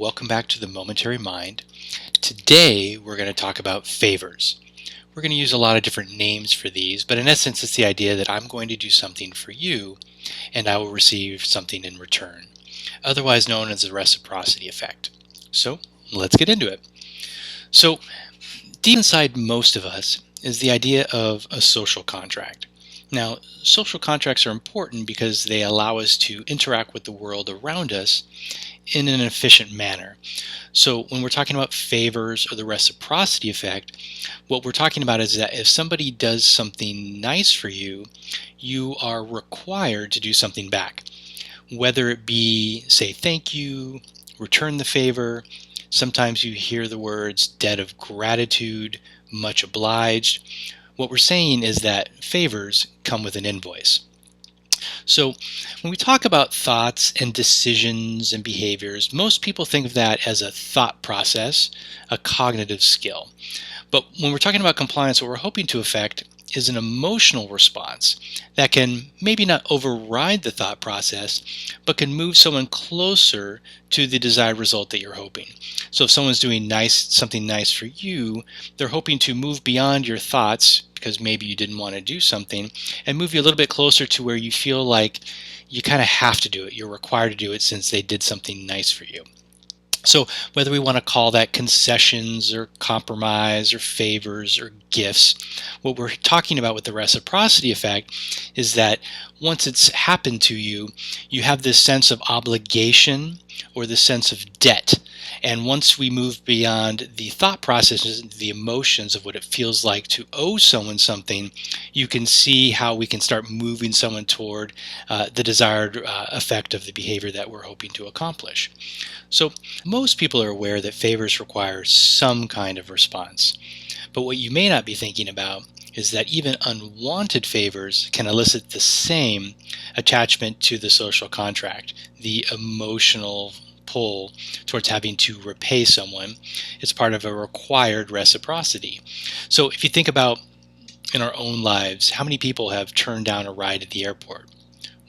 welcome back to the Momentary Mind. Today we're going to talk about favors. We're going to use a lot of different names for these, but in essence it's the idea that I'm going to do something for you and I will receive something in return, otherwise known as the reciprocity effect. So let's get into it. So deep inside most of us is the idea of a social contract. Now, social contracts are important because they allow us to interact with the world around us in an efficient manner. So when we're talking about favors or the reciprocity effect, what we're talking about is that if somebody does something nice for you, you are required to do something back. Whether it be say thank you, return the favor, sometimes you hear the words debt of gratitude, much obliged. What we're saying is that favors come with an invoice. So when we talk about thoughts and decisions and behaviors, most people think of that as a thought process, a cognitive skill. But when we're talking about compliance, what we're hoping to affect is an emotional response that can maybe not override the thought process, but can move someone closer to the desired result that you're hoping. So if someone's doing something nice for you, they're hoping to move beyond your thoughts because maybe you didn't want to do something and move you a little bit closer to where you feel like you kind of have to do it. You're required to do it since they did something nice for you. So whether we want to call that concessions or compromise or favors or gifts, what we're talking about with the reciprocity effect is that once it's happened to you, you have this sense of obligation or the sense of debt. And once we move beyond the thought processes, the emotions of what it feels like to owe someone something, you can see how we can start moving someone toward the desired effect of the behavior that we're hoping to accomplish. So most people are aware that favors require some kind of response. But what you may not be thinking about is that even unwanted favors can elicit the same attachment to the social contract, the emotional pull towards having to repay someone. It's part of a required reciprocity. So if you think about in our own lives, how many people have turned down a ride at the airport?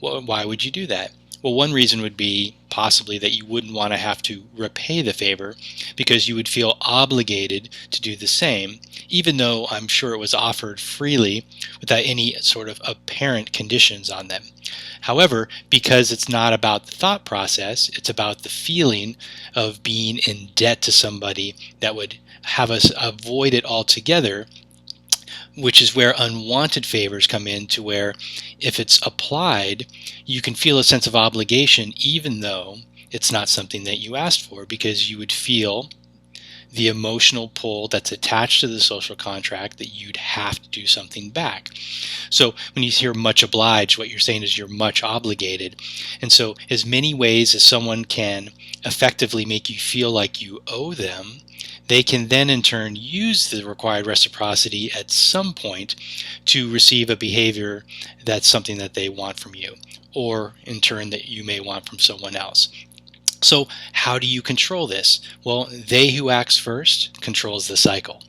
Well, why would you do that? Well, one reason would be possibly that you wouldn't want to have to repay the favor because you would feel obligated to do the same, even though I'm sure it was offered freely without any sort of apparent conditions on them. However, because it's not about the thought process, it's about the feeling of being in debt to somebody that would have us avoid it altogether, which is where unwanted favors come in, to where if it's applied, you can feel a sense of obligation even though it's not something that you asked for, because you would feel the emotional pull that's attached to the social contract that you'd have to do something back. So when you hear much obliged, what you're saying is you're much obligated. And so as many ways as someone can effectively make you feel like you owe them, they can then in turn use the required reciprocity at some point to receive a behavior that's something that they want from you, or in turn that you may want from someone else. So how do you control this? Well, they who acts first controls the cycle.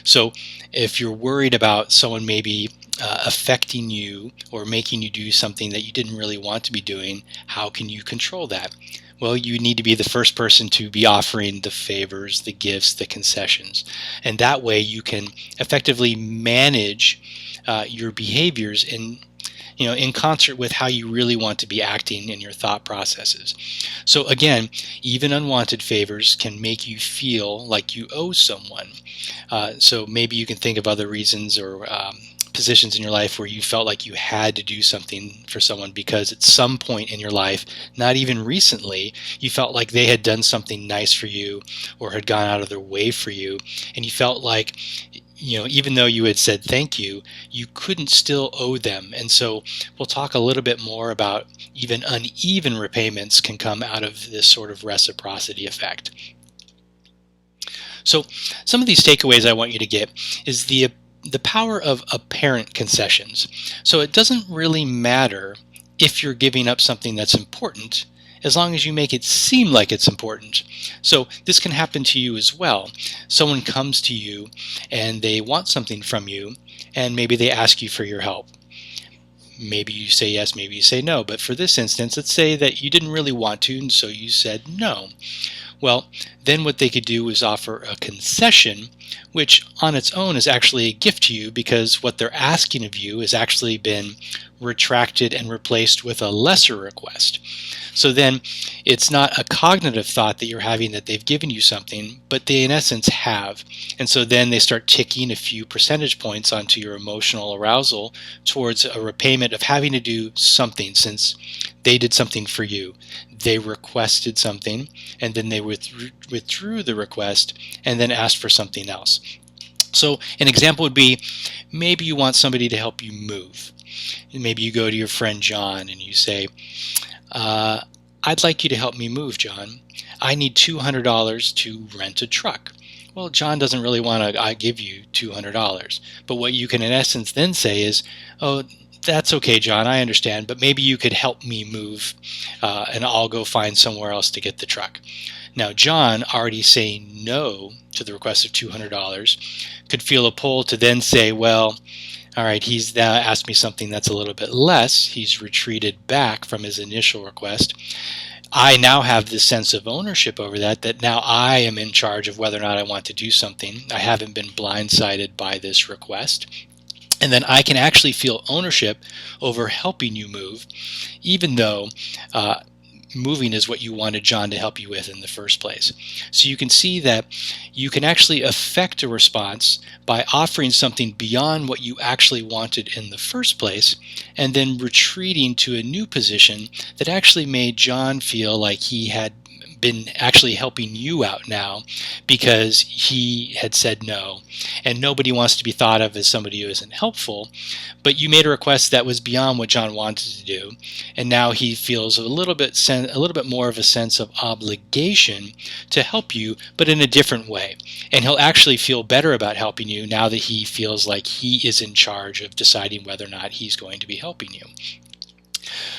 So if you're worried about someone maybe affecting you or making you do something that you didn't really want to be doing, how can you control that? Well, you need to be the first person to be offering the favors, the gifts, the concessions. And that way you can effectively manage your behaviors in concert with how you really want to be acting in your thought processes. So again, even unwanted favors can make you feel like you owe someone. So maybe you can think of other reasons or positions in your life where you felt like you had to do something for someone because at some point in your life, not even recently, you felt like they had done something nice for you or had gone out of their way for you, and you felt like even though you had said thank you, you couldn't still owe them. And so we'll talk a little bit more about even uneven repayments can come out of this sort of reciprocity effect. So some of these takeaways I want you to get is the power of apparent concessions. So it doesn't really matter if you're giving up something that's important, as long as you make it seem like it's important. So this can happen to you as well. Someone comes to you and they want something from you, and maybe they ask you for your help. Maybe you say yes, maybe you say no. But for this instance, let's say that you didn't really want to, and so you said no. Well, then what they could do is offer a concession, which on its own is actually a gift to you because what they're asking of you has actually been retracted and replaced with a lesser request. So then it's not a cognitive thought that you're having that they've given you something, but they in essence have. And so then they start ticking a few percentage points onto your emotional arousal towards a repayment of having to do something since they did something for you. They requested something and then they withdrew the request and then asked for something else. So an example would be maybe you want somebody to help you move. Maybe you go to your friend John and you say, I'd like you to help me move, John. I need $200 to rent a truck. Well, John doesn't really want to give you $200. But what you can in essence then say is, oh, that's okay, John, I understand, but maybe you could help me move and I'll go find somewhere else to get the truck. Now, John, already saying no to the request of $200, could feel a pull to then say, well, all right, he's now asked me something that's a little bit less. He's retreated back from his initial request. I now have this sense of ownership over that now I am in charge of whether or not I want to do something. I haven't been blindsided by this request. And then I can actually feel ownership over helping you move, even though moving is what you wanted John to help you with in the first place. So you can see that you can actually affect a response by offering something beyond what you actually wanted in the first place, and then retreating to a new position that actually made John feel like he had been actually helping you out now because he had said no. And nobody wants to be thought of as somebody who isn't helpful, but you made a request that was beyond what John wanted to do, and now he feels a little bit more of a sense of obligation to help you, but in a different way. And he'll actually feel better about helping you now that he feels like he is in charge of deciding whether or not he's going to be helping you.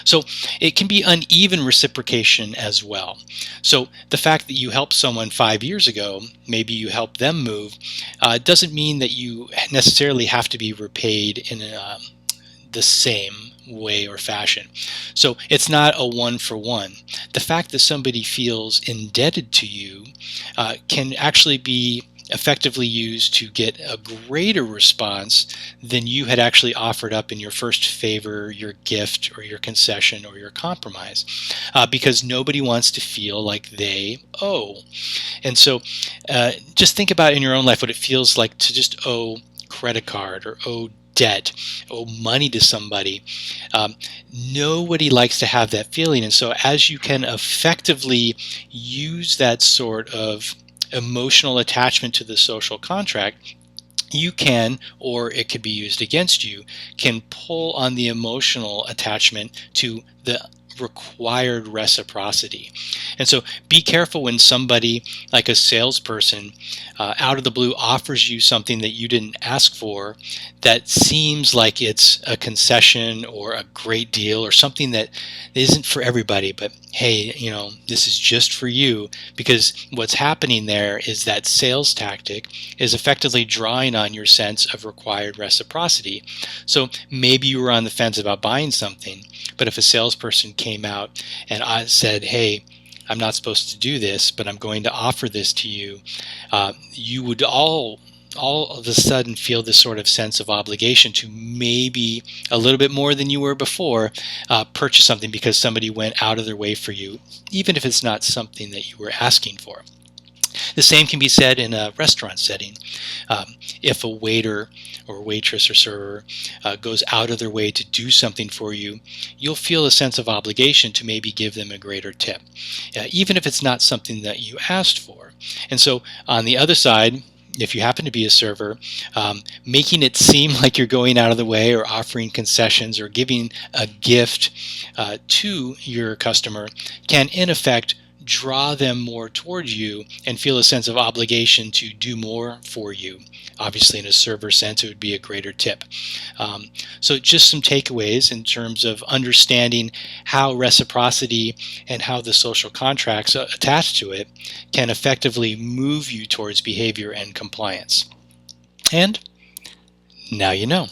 So it can be uneven reciprocation as well. So the fact that you helped someone 5 years ago, maybe you helped them move, doesn't mean that you necessarily have to be repaid in the same way or fashion. So it's not a one-for-one. The fact that somebody feels indebted to you can actually be effectively used to get a greater response than you had actually offered up in your first favor, your gift, or your concession, or your compromise, because nobody wants to feel like they owe. And so just think about in your own life what it feels like to just owe credit card or owe debt, owe money to somebody. Nobody likes to have that feeling. And so as you can effectively use that sort of emotional attachment to the social contract, you can, or it could be used against you, can pull on the emotional attachment to the required reciprocity. And so be careful when somebody like a salesperson out of the blue offers you something that you didn't ask for that seems like it's a concession or a great deal or something that isn't for everybody, but hey, this is just for you, because what's happening there is that sales tactic is effectively drawing on your sense of required reciprocity. So maybe you were on the fence about buying something, but if a salesperson came out and I said, hey, I'm not supposed to do this, but I'm going to offer this to you, you would all of a sudden feel this sort of sense of obligation to maybe a little bit more than you were before purchase something because somebody went out of their way for you, even if it's not something that you were asking for. The same can be said in a restaurant setting. If a waiter or waitress or server goes out of their way to do something for you, you'll feel a sense of obligation to maybe give them a greater tip, even if it's not something that you asked for. And so on the other side, if you happen to be a server, making it seem like you're going out of the way or offering concessions or giving a gift to your customer can in effect draw them more towards you and feel a sense of obligation to do more for you. Obviously, in a server sense, it would be a greater tip. So just some takeaways in terms of understanding how reciprocity and how the social contracts attached to it can effectively move you towards behavior and compliance. And now you know.